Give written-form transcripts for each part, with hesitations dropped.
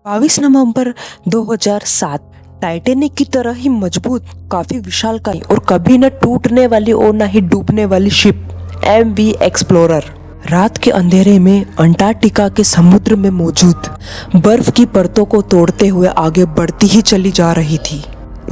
22 नवंबर 2007 Titanic की तरह ही मजबूत, काफी विशालकाय और कभी न टूटने वाली और न ही डूबने वाली शिप MV एक्सप्लोरर रात के अंधेरे में अंटार्कटिका के समुद्र में मौजूद बर्फ की परतों को तोड़ते हुए आगे बढ़ती ही चली जा रही थी।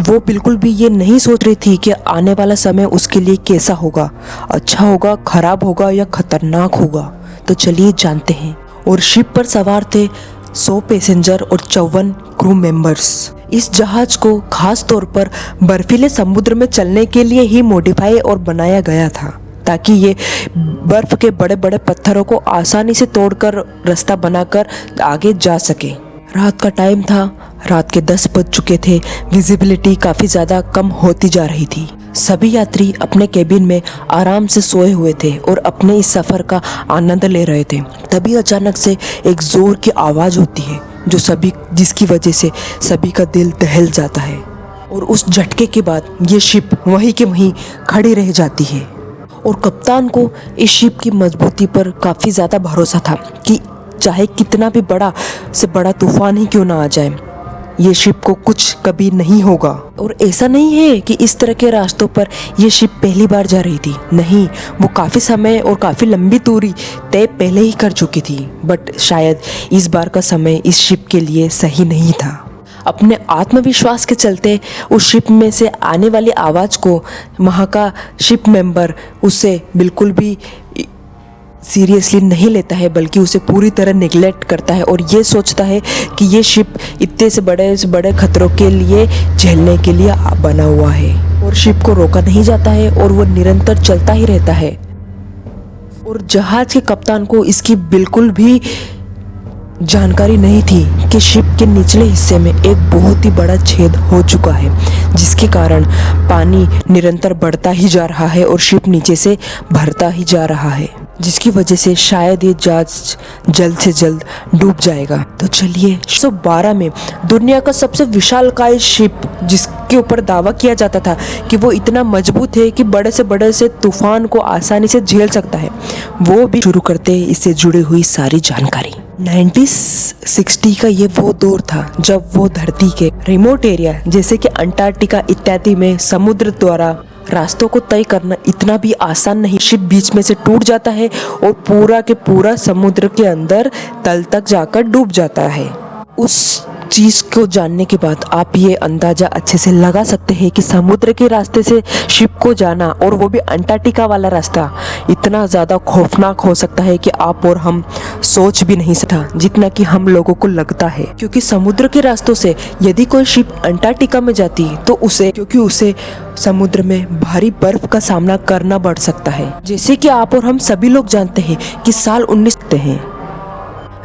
वो बिल्कुल भी ये नहीं सोच रही थी कि आने वाला समय उसके लिए कैसा होगा, अच्छा होगा, खराब होगा या खतरनाक होगा। तो चलिए जानते हैं। और शिप पर सवार थे 100 पैसेंजर और 54 क्रू मेंबर्स। इस जहाज को खास तौर पर बर्फीले समुद्र में चलने के लिए ही मॉडिफाई और बनाया गया था, ताकि ये बर्फ के बड़े बड़े पत्थरों को आसानी से तोड़कर रास्ता बनाकर आगे जा सके। रात का टाइम था, रात के 10 बज चुके थे। विजिबिलिटी काफी ज्यादा कम होती जा रही थी। सभी यात्री अपने केबिन में आराम से सोए हुए थे और अपने इस सफर का आनंद ले रहे थे। तभी अचानक से एक जोर की आवाज होती है जिसकी वजह से सभी का दिल दहल जाता है। और उस झटके के बाद ये शिप वहीं के वहीं खड़ी रह जाती है। और कप्तान को इस शिप की मजबूती पर काफी ज्यादा भरोसा था कि चाहे कितना भी बड़ा से बड़ा तूफान ही क्यों ना आ जाए, ये शिप को कुछ कभी नहीं होगा। और ऐसा नहीं है कि इस तरह के रास्तों पर ये शिप पहली बार जा रही थी, नहीं, वो काफी समय और काफी लंबी दूरी तय पहले ही कर चुकी थी। बट शायद इस बार का समय इस शिप के लिए सही नहीं था। अपने आत्मविश्वास के चलते उस शिप में से आने वाली आवाज को वहाँ का शिप मेंबर उससे बिल्कुल भी सीरियसली नहीं लेता है, बल्कि उसे पूरी तरह निगलेक्ट करता है और ये सोचता है कि ये शिप इतने से बड़े खतरों के लिए झेलने के लिए बना हुआ है। और शिप को रोका नहीं जाता है और वो निरंतर चलता ही रहता है। और जहाज के कप्तान को इसकी बिल्कुल भी जानकारी नहीं थी कि शिप के निचले हिस्से में एक बहुत ही बड़ा छेद हो चुका है, जिसके कारण पानी निरंतर बढ़ता ही जा रहा है और शिप नीचे से भरता ही जा रहा है, जिसकी वजह से शायद ये जहाज जल्द से जल्द डूब जाएगा। तो चलिए 1912 में दुनिया का सबसे विशालकाय शिप, जिसके ऊपर दावा किया जाता था कि वो इतना मजबूत है कि बड़े से तूफान को आसानी से झेल सकता है, वो भी शुरू करते हैं इससे जुड़ी हुई सारी जानकारी। 1960 का ये वो दौर था जब वो धरती के रिमोट एरिया जैसे कि अंटार्कटिका इत्यादि में समुद्र द्वारा रास्तों को तय करना इतना भी आसान नहीं। शिप बीच में से टूट जाता है और पूरा के पूरा समुद्र के अंदर तल तक जाकर डूब जाता है। उस चीज को जानने के बाद आप ये अंदाजा अच्छे से लगा सकते हैं कि समुद्र के रास्ते से शिप को जाना, और वो भी अंटार्कटिका वाला रास्ता, इतना ज्यादा खौफनाक हो सकता है कि आप और हम सोच भी नहीं सकता जितना कि हम लोगों को लगता है। क्योंकि समुद्र के रास्तों से यदि कोई शिप अंटार्कटिका में जाती तो उसे समुद्र में भारी बर्फ का सामना करना पड़ सकता है। जैसे कि आप और हम सभी लोग जानते हैं कि साल 19 हैं,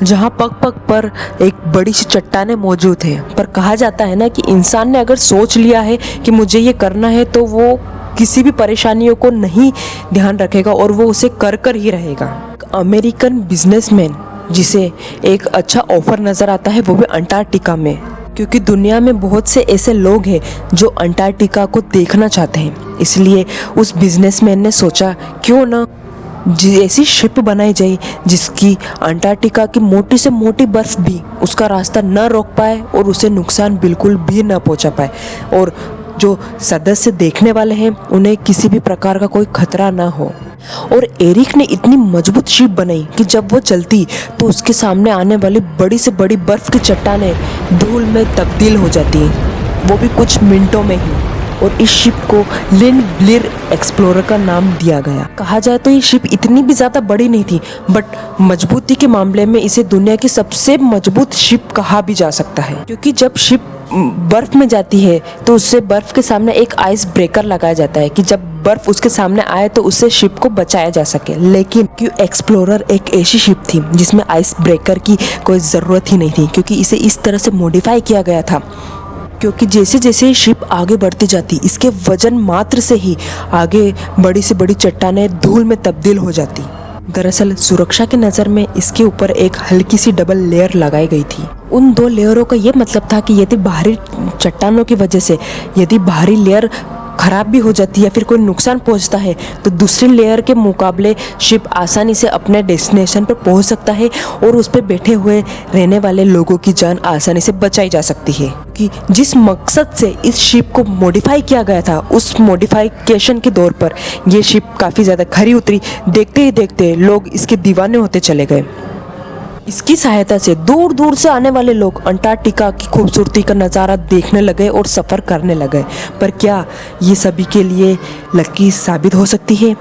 जहाँ पग पग पर एक बड़ी सी चट्टानें मौजूद है। पर कहा जाता है ना कि इंसान ने अगर सोच लिया है कि मुझे ये करना है तो वो किसी भी परेशानियों को नहीं ध्यान रखेगा और वो उसे कर ही रहेगा। अमेरिकन बिजनेसमैन जिसे एक अच्छा ऑफर नजर आता है, वो भी अंटार्कटिका में, क्योंकि दुनिया में बहुत से ऐसे लोग हैं जो अंटार्कटिका को देखना चाहते हैं। इसलिए उस बिजनेसमैन ने सोचा क्यों ना ऐसी शिप बनाई जाए जिसकी अंटार्कटिका की मोटी से मोटी बर्फ भी उसका रास्ता न रोक पाए और उसे नुकसान बिल्कुल भी न पहुंचा पाए, और जो सदस्य देखने वाले हैं उन्हें किसी भी प्रकार का कोई खतरा ना हो। और एरिक ने इतनी मजबूत शिप बनाई कि जब वो चलती तो उसके सामने आने वाली बड़ी से बड़ी बर्फ की चट्टानें धूल में तब्दील हो जाती, वो भी कुछ मिनटों में ही। और इस शिप को लिंड ब्लेयर एक्सप्लोरर का नाम दिया गया। कहा जाए तो ये शिप इतनी भी ज्यादा बड़ी नहीं थी, बट मजबूती के मामले में इसे दुनिया की सबसे मजबूत शिप कहा भी जा सकता है। क्योंकि जब शिप बर्फ में जाती है तो उससे बर्फ के सामने एक आइस ब्रेकर लगाया जाता है कि जब बर्फ उसके सामने आए तो उससे शिप को बचाया जा सके। लेकिन क्यों एक्सप्लोरर एक ऐसी शिप थी जिसमें आइस ब्रेकर की कोई जरूरत ही नहीं थी, क्योंकि इसे इस तरह से मॉडिफाई किया गया था क्योंकि जैसे जैसे शिप आगे बढ़ती जाती इसके वजन मात्र से ही आगे बड़ी से बड़ी चट्टानें धूल में तब्दील हो जाती। दरअसल सुरक्षा की नज़र में इसके ऊपर एक हल्की सी डबल लेयर लगाई गई थी। उन 2 लेयरों का ये मतलब था कि यदि बाहरी चट्टानों की वजह से यदि बाहरी लेयर खराब भी हो जाती है या फिर कोई नुकसान पहुंचता है तो दूसरी लेयर के मुकाबले शिप आसानी से अपने डेस्टिनेशन पर पहुंच सकता है और उस पर बैठे हुए रहने वाले लोगों की जान आसानी से बचाई जा सकती है। कि जिस मकसद से इस शिप को मॉडिफाई किया गया था उस मॉडिफिकेशन के दौर पर ये शिप काफ़ी ज़्यादा खरी उतरी। देखते ही देखते लोग इसके दीवाने होते चले गए। इसकी सहायता से दूर दूर से आने वाले लोग अंटार्कटिका की खूबसूरती का नज़ारा देखने लगे और सफ़र करने लगे। पर क्या ये सभी के लिए लकी साबित हो सकती है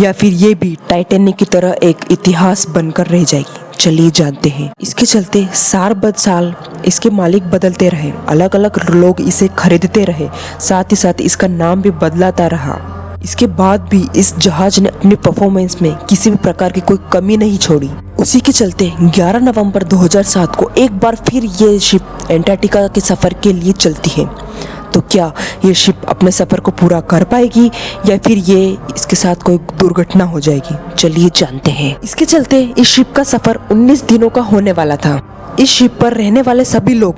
या फिर ये भी टाइटैनिक की तरह एक इतिहास बनकर रह जाएगी? चलिए जानते हैं। इसके चलते साल ब साल इसके मालिक बदलते रहे, अलग अलग लोग इसे खरीदते रहे, साथ ही साथ इसका नाम भी बदलाता रहा। इसके बाद भी इस जहाज ने अपनी परफॉर्मेंस में किसी भी प्रकार की कोई कमी नहीं छोड़ी। उसी के चलते 11 नवंबर 2007 को एक बार फिर ये शिप अंटार्कटिका के सफ़र के लिए चलती है। तो क्या ये शिप अपने सफ़र को पूरा कर पाएगी या फिर ये इसके साथ कोई दुर्घटना हो जाएगी? चलिए जानते हैं। इसके चलते इस शिप का सफ़र 19 दिनों का होने वाला था। इस शिप पर रहने वाले सभी लोग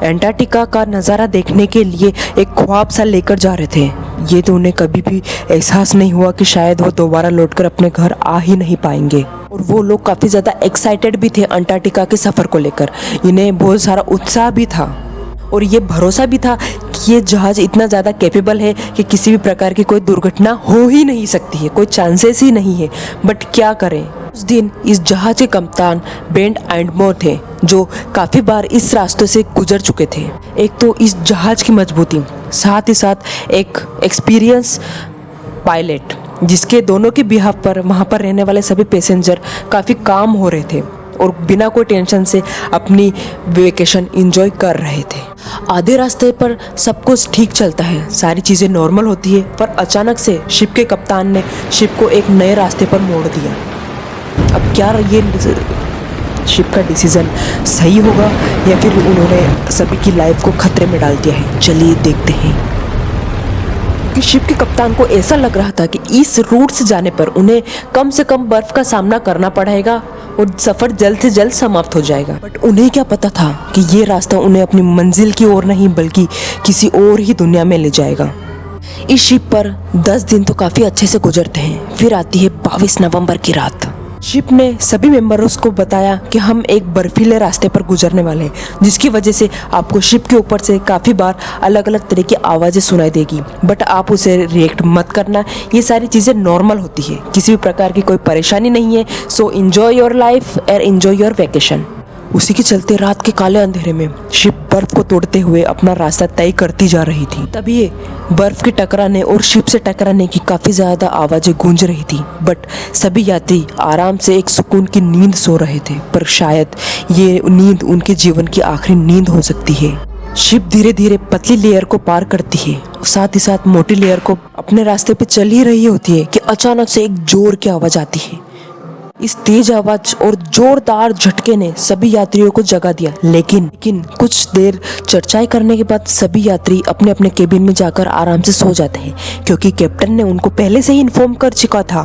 अंटार्कटिका का नज़ारा देखने के लिए एक ख्वाब सा लेकर जा रहे थे। ये तो उन्हें कभी भी एहसास नहीं हुआ कि शायद वो दोबारा लौटकर अपने घर आ ही नहीं पाएंगे। और वो लोग काफ़ी ज़्यादा एक्साइटेड भी थे अंटार्कटिका के सफ़र को लेकर। इन्हें बहुत सारा उत्साह भी था और ये भरोसा भी था कि ये जहाज़ इतना ज़्यादा कैपेबल है कि किसी भी प्रकार की कोई दुर्घटना हो ही नहीं सकती है, कोई चांसेस ही नहीं है। बट क्या करें, उस दिन इस जहाज़ के कप्तान बेंट एंडमोर थे जो काफ़ी बार इस रास्ते से गुजर चुके थे। एक तो इस जहाज़ की मजबूती, साथ ही साथ एक एक्सपीरियंस पायलट जिसके दोनों के बिहाफ पर वहाँ पर रहने वाले सभी पैसेंजर काफ़ी काम हो रहे थे और बिना कोई टेंशन से अपनी वेकेशन एंजॉय कर रहे थे। आधे रास्ते पर सब कुछ ठीक चलता है, सारी चीज़ें नॉर्मल होती है, पर अचानक से शिप के कप्तान ने शिप को एक नए रास्ते पर मोड़ दिया। अब क्या ये शिप का डिसीज़न सही होगा या फिर उन्होंने सभी की लाइफ को खतरे में डाल दिया है? चलिए देखते हैं। कि शिप के कप्तान को ऐसा लग रहा था कि इस रूट से जाने पर उन्हें कम से कम बर्फ का सामना करना पड़ेगा और सफ़र जल्द से जल्द समाप्त हो जाएगा। बट उन्हें क्या पता था कि ये रास्ता उन्हें अपनी मंजिल की ओर नहीं बल्कि किसी और ही दुनिया में ले जाएगा। इस शिप पर 10 दिन तो काफ़ी अच्छे से गुजरते हैं। फिर आती है 22 नवंबर की रात। शिप ने सभी मेंबर्स को बताया कि हम एक बर्फीले रास्ते पर गुजरने वाले हैं, जिसकी वजह से आपको शिप के ऊपर से काफ़ी बार अलग अलग तरह की आवाज़ें सुनाई देगी। बट आप उसे रिएक्ट मत करना, ये सारी चीज़ें नॉर्मल होती है, किसी भी प्रकार की कोई परेशानी नहीं है। सो एंजॉय योर लाइफ और एंजॉय योर वेकेशन। उसी के चलते रात के काले अंधेरे में शिप बर्फ को तोड़ते हुए अपना रास्ता तय करती जा रही थी। तभी बर्फ के टकराने और शिप से टकराने की काफी ज्यादा आवाजें गूंज रही थी। बट सभी यात्री आराम से एक सुकून की नींद सो रहे थे, पर शायद ये नींद उनके जीवन की आखिरी नींद हो सकती है। शिप धीरे धीरे पतली लेयर को पार करती है, साथ ही साथ मोटी लेयर को अपने रास्ते पे चल ही रही होती है कि अचानक से एक जोर की आवाज आती है। इस तेज आवाज और जोरदार झटके ने सभी यात्रियों को जगा दिया। लेकिन कुछ देर चर्चाएं करने के बाद सभी यात्री अपने अपने केबिन में जाकर आराम से सो जाते हैं, क्योंकि कैप्टन ने उनको पहले से ही इन्फॉर्म कर चुका था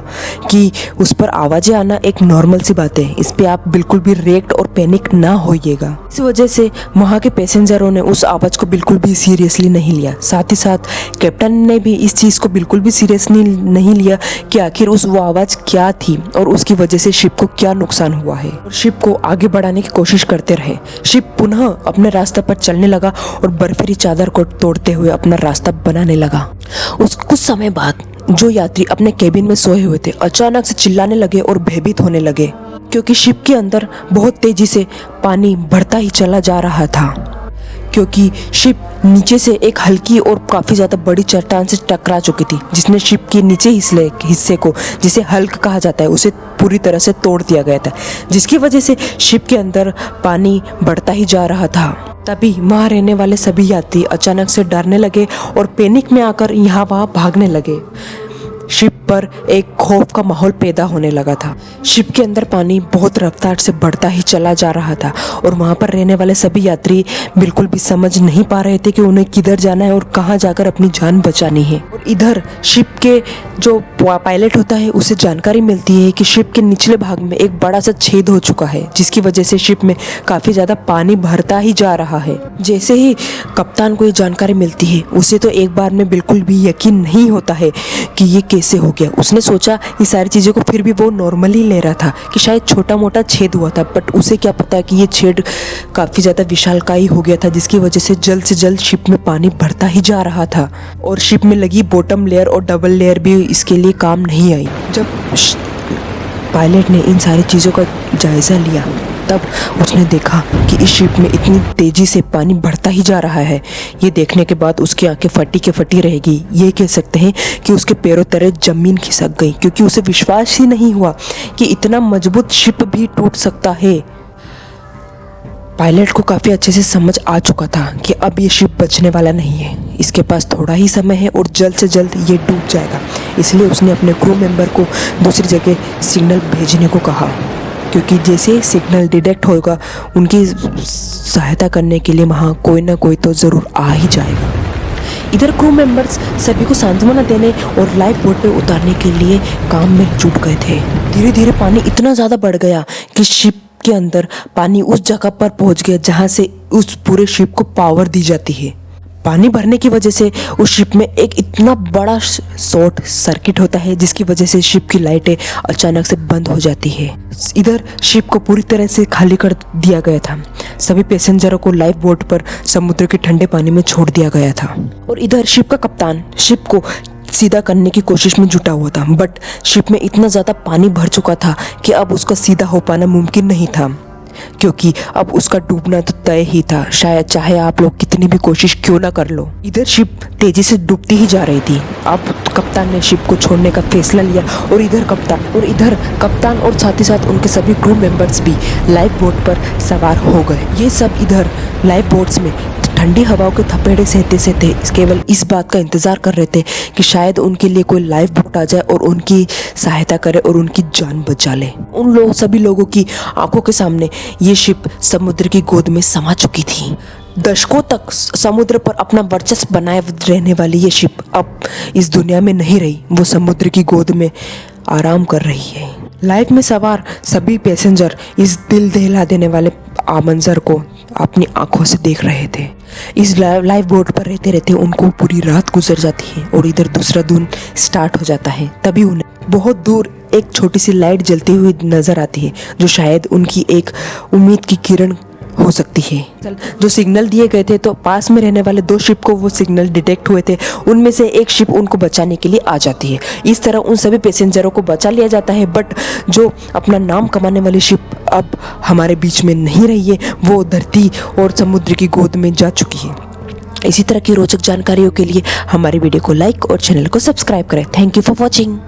कि उस पर आवाजें आना एक नॉर्मल सी बात है, इस पे आप बिल्कुल भी रिएक्ट और पैनिक ना होइएगा। इस वजह से वहाँ के पैसेंजरों ने उस आवाज को बिल्कुल भी सीरियसली नहीं लिया। साथ ही साथ कैप्टन ने भी इस चीज को बिल्कुल भी सीरियसली नहीं लिया कि आखिर वो आवाज क्या थी और उसकी वजह से शिप को क्या नुकसान हुआ है, और शिप को आगे बढ़ाने की कोशिश करते रहे। शिप पुनः अपने रास्ते पर चलने लगा और बर्फीली चादर को तोड़ते हुए अपना रास्ता बनाने लगा। उस कुछ समय बाद जो यात्री अपने केबिन में सोए हुए थे अचानक से चिल्लाने लगे और भयभीत होने लगे, क्योंकि शिप के अंदर बहुत तेजी से पानी बढ़ता ही चला जा रहा था, क्योंकि शिप नीचे से एक हल्की और काफ़ी ज़्यादा बड़ी चट्टान से टकरा चुकी थी, जिसने शिप के नीचे हिस्से को, जिसे हल्क कहा जाता है, उसे पूरी तरह से तोड़ दिया गया था, जिसकी वजह से शिप के अंदर पानी बढ़ता ही जा रहा था। तभी वहाँ रहने वाले सभी यात्री अचानक से डरने लगे और पैनिक में आकर यहाँ वहाँ भागने लगे। शिप पर एक खौफ का माहौल पैदा होने लगा था। शिप के अंदर पानी बहुत रफ्तार से बढ़ता ही चला जा रहा था और वहाँ पर रहने वाले सभी यात्री बिल्कुल भी समझ नहीं पा रहे थे कि उन्हें किधर जाना है और कहाँ जाकर अपनी जान बचानी है। और इधर शिप के जो पायलट होता है उसे जानकारी मिलती है कि शिप के निचले भाग में एक बड़ा सा छेद हो चुका है, जिसकी वजह से शिप में काफी ज्यादा पानी भरता ही जा रहा है। जैसे ही कप्तान को ये जानकारी मिलती है उसे तो एक बार में बिल्कुल भी यकीन नहीं होता है कि ये कैसे हो गया। उसने सोचा ये सारी चीज़ों को फिर भी वो नॉर्मली ले रहा था कि शायद छोटा मोटा छेद हुआ था, बट उसे क्या पता कि ये छेद काफ़ी ज़्यादा विशालकाय हो गया था, जिसकी वजह से जल्द शिप में पानी भरता ही जा रहा था और शिप में लगी बॉटम लेयर और डबल लेयर भी इसके लिए काम नहीं आई। जब पायलट ने इन सारी चीज़ों का जायज़ा लिया तब उसने देखा कि इस शिप में इतनी तेज़ी से पानी बढ़ता ही जा रहा है। ये देखने के बाद उसकी आंखें फटी के फटी रहेगी। ये कह सकते हैं कि उसके पैरों तले जमीन खिसक गई, क्योंकि उसे विश्वास ही नहीं हुआ कि इतना मजबूत शिप भी टूट सकता है। पायलट को काफ़ी अच्छे से समझ आ चुका था कि अब ये शिप बचने वाला नहीं है, इसके पास थोड़ा ही समय है और जल्द से जल्द ये डूब जाएगा। इसलिए उसने अपने क्रू मेंबर को दूसरी जगह सिग्नल भेजने को कहा, क्योंकि जैसे सिग्नल डिटेक्ट होगा उनकी सहायता करने के लिए वहाँ कोई ना कोई तो ज़रूर आ ही जाएगा। इधर क्रू मेंबर्स सभी को सांत्वना देने और लाइफ बोट पे उतारने के लिए काम में जुट गए थे। धीरे धीरे पानी इतना ज़्यादा बढ़ गया कि शिप के अंदर पानी उस जगह पर पहुंच गया जहां से उस पूरे शिप को पावर दी जाती है। पानी भरने की वजह से उस शिप में एक इतना बड़ा शॉर्ट सर्किट होता है, जिसकी वजह से शिप की लाइटें अचानक से बंद हो जाती है। इधर शिप को पूरी तरह से खाली कर दिया गया था। सभी पैसेंजरों को लाइफ बोट पर समुद्र के ठंडे पानी में छोड़ दिया गया था और इधर शिप का कप्तान शिप को सीधा करने की कोशिश में जुटा हुआ था, बट शिप में इतना ज़्यादा पानी भर चुका था कि अब उसका सीधा हो पाना मुमकिन नहीं था, क्योंकि अब उसका डूबना तो तय ही था, शायद चाहे आप लोग कितनी भी कोशिश क्यों ना कर लो। इधर शिप तेजी से डूबती ही जा रही थी। अब कप्तान ने शिप को छोड़ने का फैसला लिया और इधर कप्तान और साथ ही साथ उनके सभी क्रू मेंबर्स भी लाइफ बोट पर सवार हो गए। ये सब इधर लाइफ बोट्स में ठंडी हवाओं के थपेड़े सहते केवल इस बात का इंतजार कर रहे थे कि शायद उनके लिए कोई लाइफ बोट आ जाए और उनकी सहायता करे और उनकी जान बचा ले। सभी लोगों की आंखों के सामने ये शिप समुद्र की गोद में समा चुकी थी। दशकों तक समुद्र पर अपना वर्चस्व बनाए रहने वाली ये शिप अब इस दुनिया में नहीं रही, वो समुद्र की गोद में आराम कर रही है। लाइफ में सवार सभी पैसेंजर इस दिल दहला देने वाले मंजर को अपनी आंखों से देख रहे थे। इस लाइफ बोट पर रहते रहते उनको पूरी रात गुजर जाती है और इधर दूसरा दिन स्टार्ट हो जाता है। तभी उन्हें बहुत दूर एक छोटी सी लाइट जलती हुई नजर आती है, जो शायद उनकी एक उम्मीद की किरण हो सकती है। जो सिग्नल दिए गए थे तो पास में रहने वाले 2 शिप को वो सिग्नल डिटेक्ट हुए थे, उनमें से एक शिप उनको बचाने के लिए आ जाती है। इस तरह उन सभी पैसेंजरों को बचा लिया जाता है, बट जो अपना नाम कमाने वाली शिप अब हमारे बीच में नहीं रही है, वो धरती और समुद्र की गोद में जा चुकी है। इसी तरह की रोचक जानकारियों के लिए हमारी वीडियो को लाइक और चैनल को सब्सक्राइब करें। Thank you for watching.